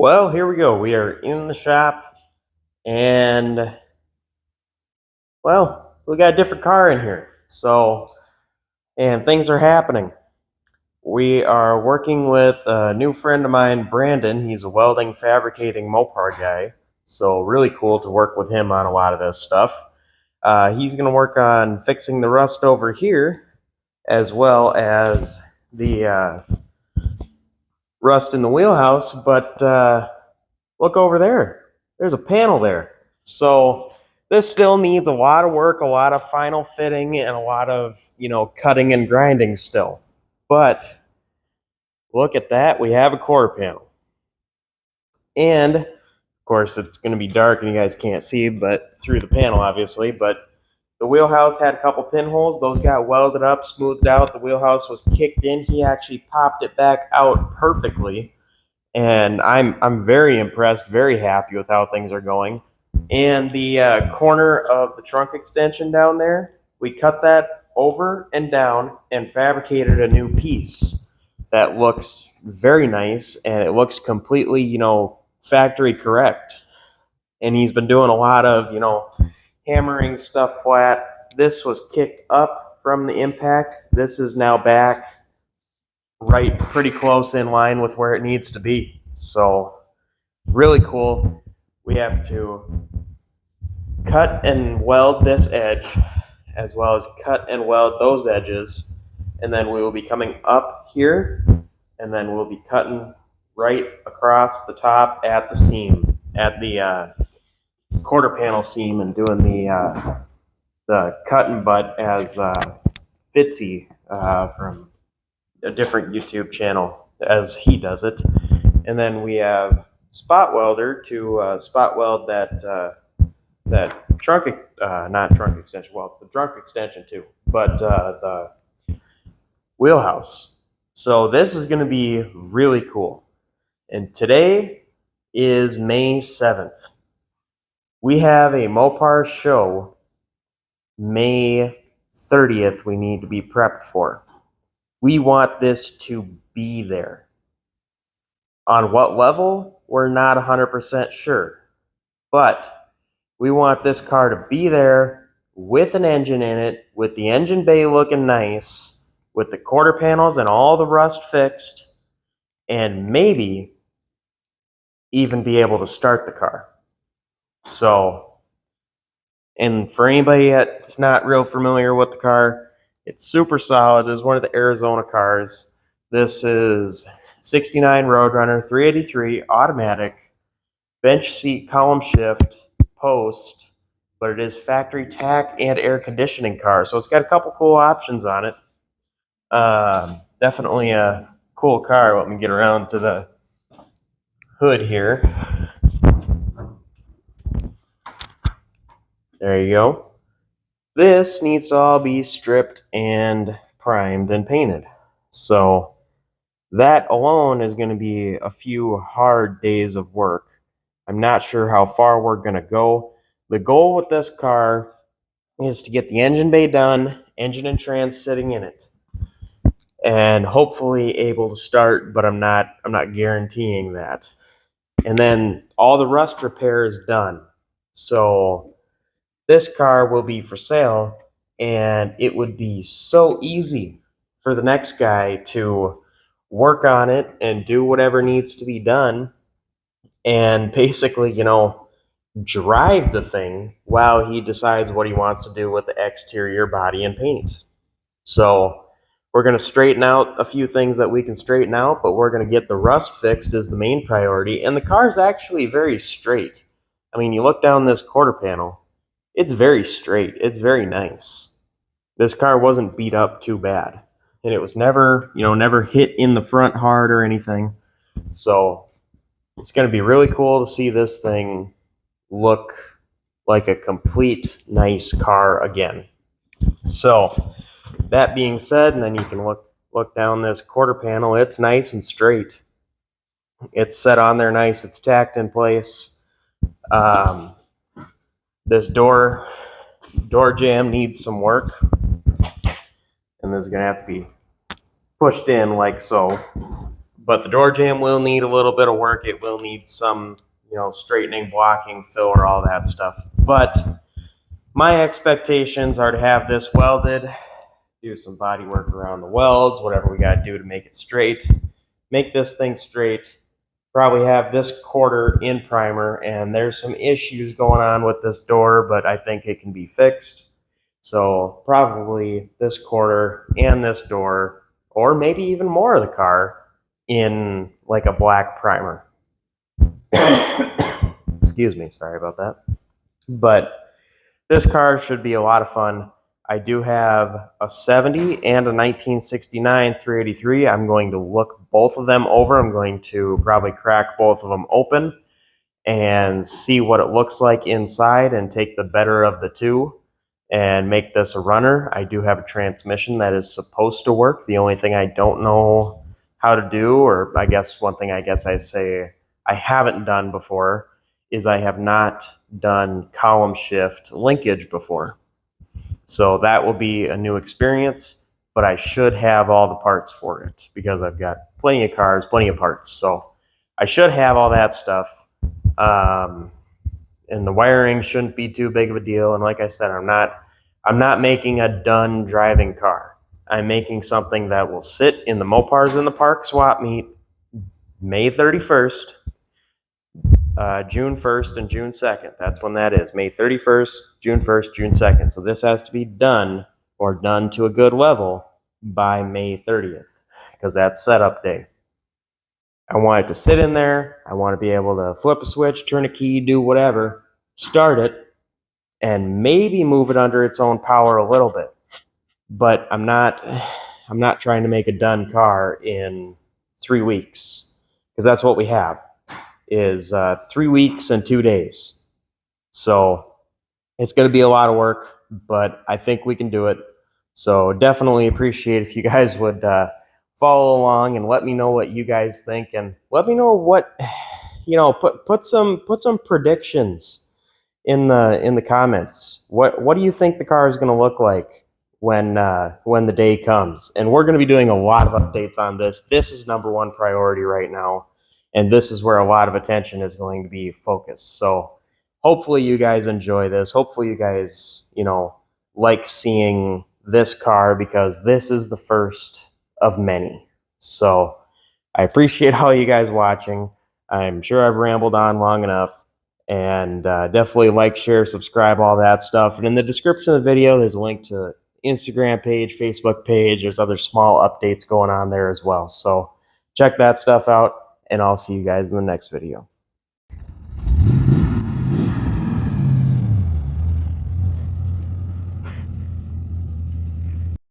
Well, here we go. We are in the shop, and well, we got a different car in here. And things are happening. We are working with a new friend of mine, Brandon. He's a welding, fabricating Mopar guy. So, really cool to work with him on a lot of this stuff. He's going to work on fixing the rust over here, as well as the rust in the wheelhouse. But look over there. There's a panel there. So this still needs a lot of work, a lot of final fitting, and a lot of, cutting and grinding still. But look at that. We have a quarter panel. And, of course, it's going to be dark and you guys can't see, but through the panel, obviously. But the wheelhouse had a couple pinholes. Those got welded up, smoothed out. The wheelhouse was kicked in. He actually popped it back out perfectly. And I'm very impressed, very happy with how things are going. And the corner of the trunk extension down there, we cut that over and down and fabricated a new piece that looks very nice, and it looks completely, factory correct. And he's been doing a lot of, hammering stuff flat. This was kicked up from the impact. This is now back right pretty close in line with where it needs to be. So really cool. We have to cut and weld this edge as well as cut and weld those edges, and then we will be coming up here, and then we'll be cutting right across the top at the seam, at the quarter panel seam, and doing the cut and butt as Fitzy from a different YouTube channel as he does it. And then we have spot welder to spot weld that trunk, not trunk extension, well, the trunk extension too, but the wheelhouse. So this is going to be really cool. And today is May 7th. We have a Mopar show May 30th we need to be prepped for. We want this to be there. On what level, we're not 100% sure. But we want this car to be there with an engine in it, with the engine bay looking nice, with the quarter panels and all the rust fixed, and maybe even be able to start the car. So, and for anybody that's not real familiar with the car, it's super solid. This is one of the Arizona cars. This is 69 Roadrunner 383 automatic, bench seat column shift, post, but it is factory tack and air conditioning car. So it's got a couple cool options on it. Definitely a cool car. Let me get around to the hood here. There you go. This needs to all be stripped and primed and painted. So that alone is going to be a few hard days of work. I'm not sure how far we're going to go. The goal with this car is to get the engine bay done, engine and trans sitting in it, and hopefully able to start, but I'm not guaranteeing that. And then all the rust repair is done. So this car will be for sale, and it would be so easy for the next guy to work on it and do whatever needs to be done, and basically, drive the thing while he decides what he wants to do with the exterior body and paint. So we're going to straighten out a few things that we can straighten out, but we're going to get the rust fixed as the main priority. And the car is actually very straight. I mean, you look down this quarter panel, it's very straight. It's very nice. This car wasn't beat up too bad. And it was never hit in the front hard or anything. So it's going to be really cool to see this thing look like a complete nice car again. So that being said, and then you can look down this quarter panel. It's nice and straight. It's set on there nice. It's tacked in place. This door jamb needs some work, and this is going to have to be pushed in like so. But the door jamb will need a little bit of work. It will need some, straightening, blocking, filler, all that stuff. But my expectations are to have this welded, do some body work around the welds, whatever we got to do to make it straight, make this thing straight, probably have this quarter in primer, and there's some issues going on with this door, but I think it can be fixed. So probably this quarter and this door, or maybe even more of the car in like a black primer. Excuse me, sorry about that. But this car should be a lot of fun. I do have a 70 and a 1969 383. I'm going to look both of them over. I'm going to probably crack both of them open and see what it looks like inside and take the better of the two and make this a runner. I do have a transmission that is supposed to work. The only thing I don't know how to do, or I guess one thing I say I haven't done before, is I have not done column shift linkage before. So that will be a new experience, but I should have all the parts for it because I've got plenty of cars, plenty of parts. So I should have all that stuff. And the wiring shouldn't be too big of a deal. And like I said, I'm not making a done driving car. I'm making something that will sit in the Mopars in the Park swap meet May 31st, June 1st, and June 2nd. That's when that is. May 31st, June 1st, June 2nd. So this has to be done or done to a good level by May 30th because that's setup day. I want it to sit in there. I want to be able to flip a switch, turn a key, do whatever, start it, and maybe move it under its own power a little bit. But I'm not trying to make a done car in 3 weeks because that's what we have is 3 weeks and 2 days. So it's going to be a lot of work, but I think we can do it. So definitely appreciate if you guys would follow along and let me know what you guys think, and let me know what put some predictions in the comments. What do you think the car is going to look like when the day comes? And we're going to be doing a lot of updates on this. This is #1 priority right now, and this is where a lot of attention is going to be focused. So hopefully you guys enjoy this. Hopefully you guys like seeing this car because this is the first of many. So I appreciate all you guys watching. I'm sure I've rambled on long enough, and definitely like, share, subscribe, all that stuff. And in the description of the video, there's a link to Instagram page, Facebook page. There's other small updates going on there as well. So check that stuff out, and I'll see you guys in the next video.